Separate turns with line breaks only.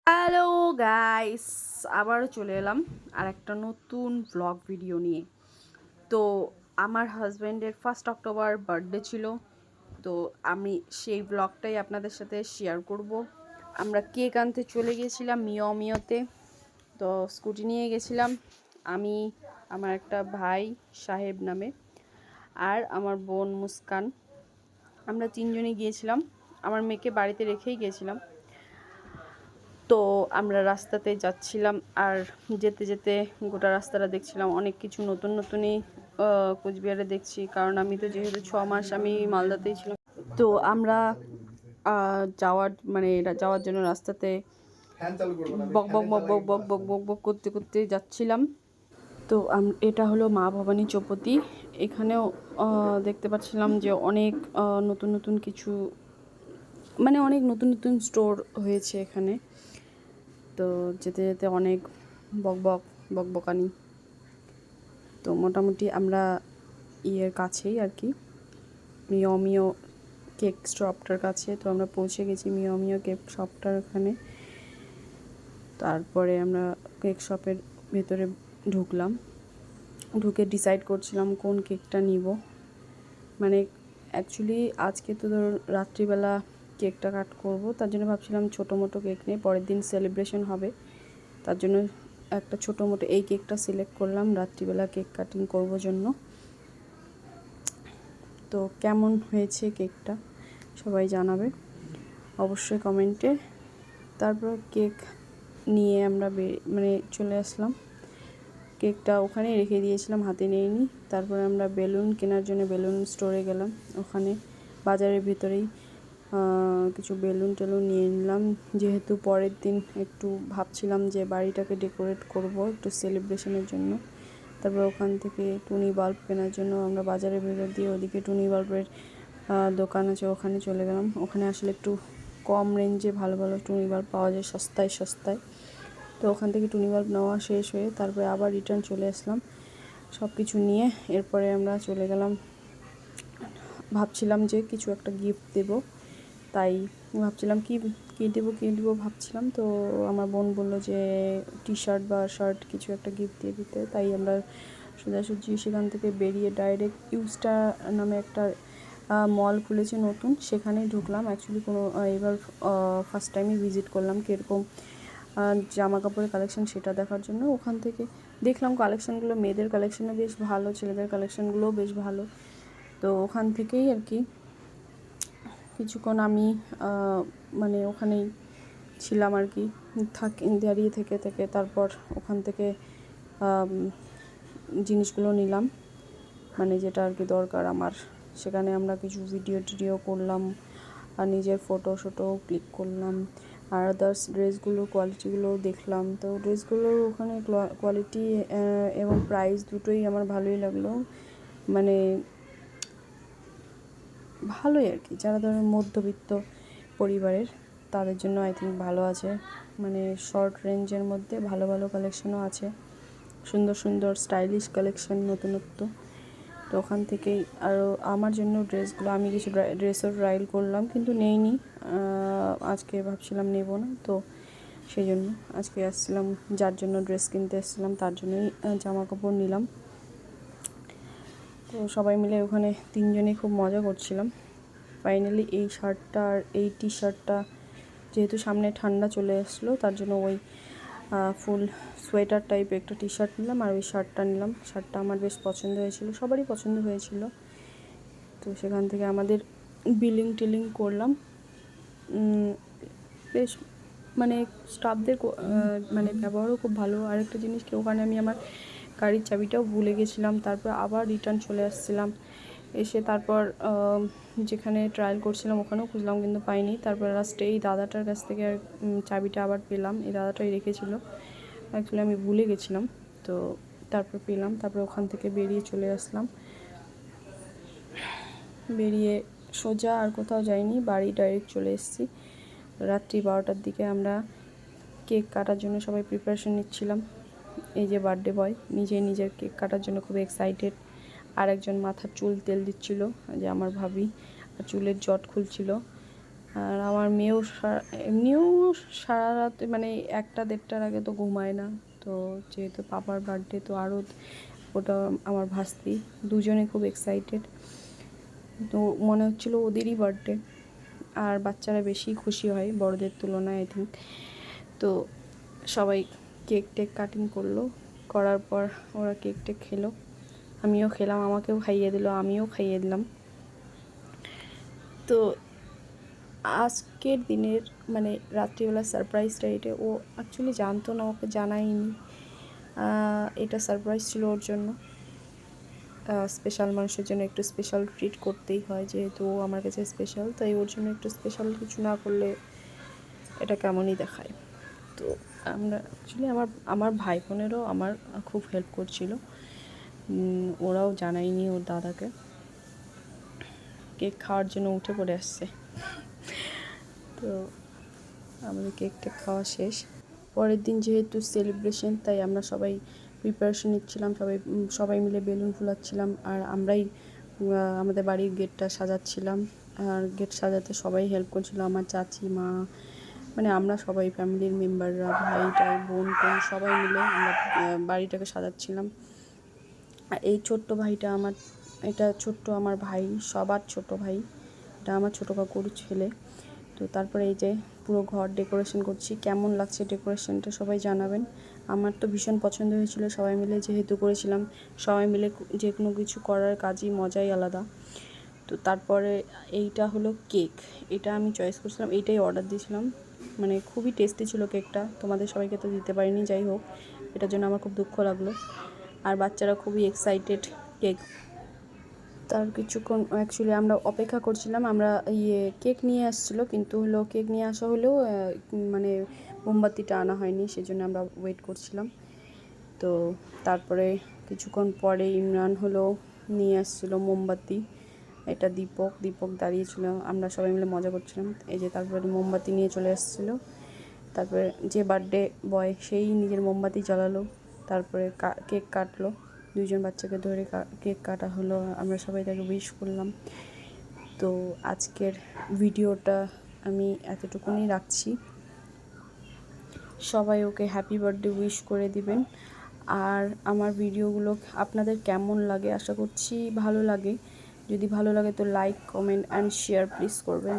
Hello guys, আবারও চলে এলাম আর একটা নতুন ব্লগ ভিডিও নিয়ে। তো আমার হাজব্যান্ডের 1 অক্টোবর বার্থডে ছিল, তো আমি সেই ব্লগটাই আপনাদের সাথে শেয়ার করব। আমরা কেক আনতে চলে গিয়েছিলাম মিওতে। তো স্কুটি নিয়ে গেছিলাম আমি, আমার একটা ভাই সাহেব নামে, আর আমার বোন মুস্কান। আমরা তিনজনই গিয়েছিলাম, আমার মেয়েকে বাড়িতে রেখেই গিয়েছিলাম। তো আমরা রাস্তাতে যাচ্ছিলাম, আর যেতে যেতে গোটা রাস্তাটা দেখছিলাম, অনেক কিছু নতুন নতুনই কোচবিহারে দেখছি, কারণ আমি তো যেহেতু 6 মাস আমি মালদাতেই ছিলাম। তো আমরা যাওয়ার জন্য রাস্তাতে বক বক বক বক বক বক বক বক করতে করতে যাচ্ছিলাম। তো এটা হলো মা ভবানী চৌপতি। এখানেও দেখতে পাচ্ছিলাম যে অনেক নতুন নতুন কিছু, অনেক নতুন নতুন স্টোর হয়েছে এখানে। তো যেতে যেতে অনেক বকবক বকবকানি। তো মোটামুটি আমরা কাছেই আর কি, মিও কেক শপটার কাছে। তো আমরা পৌঁছে গেছি মিও কেক শপটার ওখানে। তারপরে আমরা কেক শপের ভেতরে ঢুকলাম, ঢুকে ডিসাইড করছিলাম কোন কেকটা নিব। অ্যাকচুয়ালি আজকে তো ধরো রাত্রিবেলা কেকটা কাট করব, তার জন্য ভাবছিলাম ছোটো মোটো কেক নিয়ে, পরের দিন সেলিব্রেশন হবে, তার জন্য একটা ছোটো মোটো এই কেকটা সিলেক্ট করলাম রাত্রিবেলা কেক কাটিং করব জন্য। তো কেমন হয়েছে কেকটা সবাই জানাবে অবশ্যই কমেন্টে। তারপর কেক নিয়ে আমরা চলে আসলাম, কেকটা ওখানে রেখে দিয়েছিলাম, হাতে নেইনি। তারপরে আমরা বেলুন কেনার জন্য বেলুন স্টোরে গেলাম, ওখানে বাজারের ভিতরেই কিছু বেলুন টেলুন নিয়ে নিলাম, যেহেতু পরের দিন একটু ভাবছিলাম যে বাড়িটাকে ডেকোরেট করব একটু সেলিব্রেশনের জন্য। তারপর ওখান থেকে টুনি বাল্ব কেনার জন্য আমরা বাজারের ভেতর দিয়ে ওদিকে টুনি বাল্বের দোকান আছে, ওখানে চলে গেলাম। ওখানে আসলে একটু কম রেঞ্জে ভালো ভালো টুনি বাল্ব পাওয়া যায়, সস্তায় সস্তায়। তো ওখান থেকে টুনি বাল্ব নেওয়া শেষ হয়ে তারপরে আবার রিটার্ন চলে আসলাম সব কিছু নিয়ে। এরপরে আমরা চলে গেলাম, ভাবছিলাম যে কিছু একটা গিফট দেব, তাই ভাবছিলাম কি দেবো ভাবছিলাম। তো আমার বোন বললো যে টি শার্ট বা শার্ট কিছু একটা গিফট দিয়ে দিতে, তাই আমরা সোজাসুজি সেখান থেকে বেরিয়ে ডাইরেক্ট ইউস্টা নামে একটা মল খুলেছে নতুন, সেখানেই ঢুকলাম। অ্যাকচুয়ালি এবার ফার্স্ট টাইমই ভিজিট করলাম কীরকম জামা কাপড়ের কালেকশন সেটা দেখার জন্য। ওখান থেকে দেখলাম কালেকশানগুলো, মেয়েদের কালেকশানও বেশ ভালো, ছেলেদের কালেকশানগুলোও বেশ ভালো। তো ওখান থেকেই আর কি কিছুক্ষণ আমি ওখানেই ছিলাম আর কি, দাঁড়িয়ে থেকে থেকে তারপর ওখান থেকে জিনিসগুলো নিলাম, যেটা আর কি দরকার আমার। সেখানে আমরা কিছু ভিডিও করলাম, আর নিজের ফটো ক্লিক করলাম, আর আদার্স ড্রেসগুলোর কোয়ালিটিগুলো দেখলাম। তো ড্রেসগুলোর ওখানে কোয়ালিটি এবং প্রাইস দুটোই আমার ভালোই লাগলো, ভালোই আর কি। যারা ধরো মধ্যবিত্ত পরিবারের তাদের জন্য আই থিঙ্ক ভালো আছে, শর্ট রেঞ্জের মধ্যে ভালো ভালো কালেকশনও আছে, সুন্দর সুন্দর স্টাইলিশ কালেকশন নতুনত্ব। তো ওখান থেকেই আরও আমার জন্য ড্রেসগুলো, আমি কিছু ড্রেসও ট্রায়াল করলাম কিন্তু নেইনি, আজকে ভাবছিলাম নেব না, তো সেই জন্য আজকে আসছিলাম, যার জন্য ড্রেস কিনতে এসেছিলাম তার জন্যই জামা কাপড় নিলাম। তো সবাই মিলে ওখানে তিনজনেই খুব মজা করছিলাম। ফাইনালি এই শার্টটা আর এই টি শার্টটা, যেহেতু সামনে ঠান্ডা চলে আসলো তার জন্য ওই ফুল সোয়েটার টাইপ একটা টি শার্ট নিলাম, আর ওই শার্টটা নিলাম। শার্টটা আমার বেশ পছন্দ হয়েছিল, সবারই পছন্দ হয়েছিল। তো সেখান থেকে আমাদের বিলিং টিলিং করলাম, বেশ স্টাফদের ব্যবহারও খুব ভালো। আরেকটা জিনিস কি, ওখানে আমি আমার গাড়ির চাবিটাও ভুলে গেছিলাম, তারপর আবার রিটার্ন চলে আসছিলাম। এসে তারপর যেখানে ট্রায়াল করছিলাম ওখানেও খুঁজলাম কিন্তু পাইনি। তারপর লাস্টে এই দাদাটার কাছ থেকে চাবিটা আবার পেলাম, এই দাদাটাই রেখেছিল, অ্যাকচুয়ালি আমি ভুলে গেছিলাম। তো তারপর পেলাম, তারপর ওখান থেকে বেরিয়ে চলে আসলাম। বেরিয়ে সোজা আর কোথাও যাইনি, বাড়ি ডাইরেক্ট চলে এসেছি। রাত্রি 12টার দিকে আমরা কেক কাটার জন্য সবাই প্রিপারেশন নিচ্ছিলাম। এই যে বার্থডে বয় নিজের কেক কাটার জন্য খুব এক্সাইটেড, আর একজন মাথার চুল তেল দিচ্ছিল যে আমার ভাবি, আর চুলের জট খুলছিল। আর আমার মেয়েও এমনিও সারা রাত মানে 1টা-1:30টার আগে তো ঘুমায় না। তো যেহেতু পাপার বার্থডে, তো আরও ওটা আমার ভাস্তি, দুজনে খুব এক্সাইটেড। তো মনে হচ্ছিল ওদেরই বার্থডে, আর বাচ্চারা বেশি খুশি হয় বড়দের তুলনায় আই থিঙ্ক। তো সবাই কেক টেক কাটিং করলো, করার পর ওরা কেক টেক খেলো, আমিও খেলাম, আমাকেও খাইয়ে দিল, আমিও খাইয়ে দিলাম। তো আজকের দিনের মানে রাত্রিবেলা সারপ্রাইজটা এটা ও অ্যাকচুয়ালি জানতো না, ওকে জানাইনি। এটা সারপ্রাইজ ছিল ওর জন্য। স্পেশাল মানুষের জন্য একটু স্পেশাল ট্রিট করতেই হয়, যেহেতু ও আমার কাছে স্পেশাল, তাই ওর জন্য একটু স্পেশাল কিছু না করলে এটা কেমনই দেখায়। তো আমরা অ্যাকচুয়ালি আমার ভাই বোনেরও আমার খুব হেল্প করছিল, ওরাও জানায়নি ওর দাদাকে। কেক খাওয়ার জন্য উঠে পড়ে আসছে। তো আমাদের কেক টেক খাওয়া শেষ। পরের দিন যেহেতু সেলিব্রেশন, তাই আমরা সবাই প্রিপারেশন নিচ্ছিলাম, সবাই মিলে বেলুন ফুলাচ্ছিলাম, আর আমরাই আমাদের বাড়ির গেটটা সাজাচ্ছিলাম। আর গেট সাজাতে সবাই হেল্প করছিল, আমার চাচি, মা, মানে আমরা সবাই ফ্যামিলির মেম্বাররা, ভাই টাই, বোন টোন সবাই মিলে আমরা বাড়িটাকে সাজাচ্ছিলাম। আর এই ছোট্ট ভাইটা আমার, এটা ছোট্ট আমার ভাই, সবার ছোট ভাই, এটা আমার ছোটো কাকুর ছেলে। তো তারপরে এই যে পুরো ঘর ডেকোরেশন করছি। কেমন লাগছে ডেকোরেশনটা সবাই জানাবেন। আমার তো ভীষণ পছন্দ হয়েছিল, সবাই মিলে যেহেতু করেছিলাম, সবাই মিলে যে কোনো কিছু করার কাজই মজাই আলাদা। তো তারপরে এইটা হলো কেক, এটা আমি চয়েস করছিলাম, এইটাই অর্ডার দিয়েছিলাম। মানে খুবই টেস্টি ছিল কেকটা, তোমাদের সবাইকে তো দিতে পারিনি, যাই হোক এটার জন্য আমার খুব দুঃখ লাগলো। আর বাচ্চারা খুবই এক্সাইটেড কেক। তার কিছুক্ষণ অ্যাকচুয়ালি আমরা অপেক্ষা করছিলাম, আমরা কেক নিয়ে আসছিলো, কিন্তু হলো কেক নিয়ে আসা হলেও মানে মোমবাতিটা আনা হয়নি, সেজন্য আমরা ওয়েট করছিলাম। তো তারপরে কিছুক্ষণ পরে ইমরান হলো নিয়ে আসছিলো মোমবাতি, এটা দীপক দাঁড়িয়েছিল, আমরা সবাই মিলে মজা করছিলাম। এই যে তারপরে মোমবাতি নিয়ে চলে আসছিলো। তারপরে যে বার্থডে বয় সেই নিজের মোমবাতি জ্বালালো, তারপরে কেক কাটলো, 2জন বাচ্চাকে ধরে কেক কাটা হলো, আমরা সবাই তাকে উইশ করলাম। তো আজকের ভিডিওটা আমি এতটুকুনি রাখছি। সবাই ওকে হ্যাপি বার্থডে উইশ করে দিবেন। আর আমার ভিডিওগুলো আপনাদের কেমন লাগে, আশা করছি ভালো লাগে। যদি ভালো লাগে তো like, comment and share please করবেন।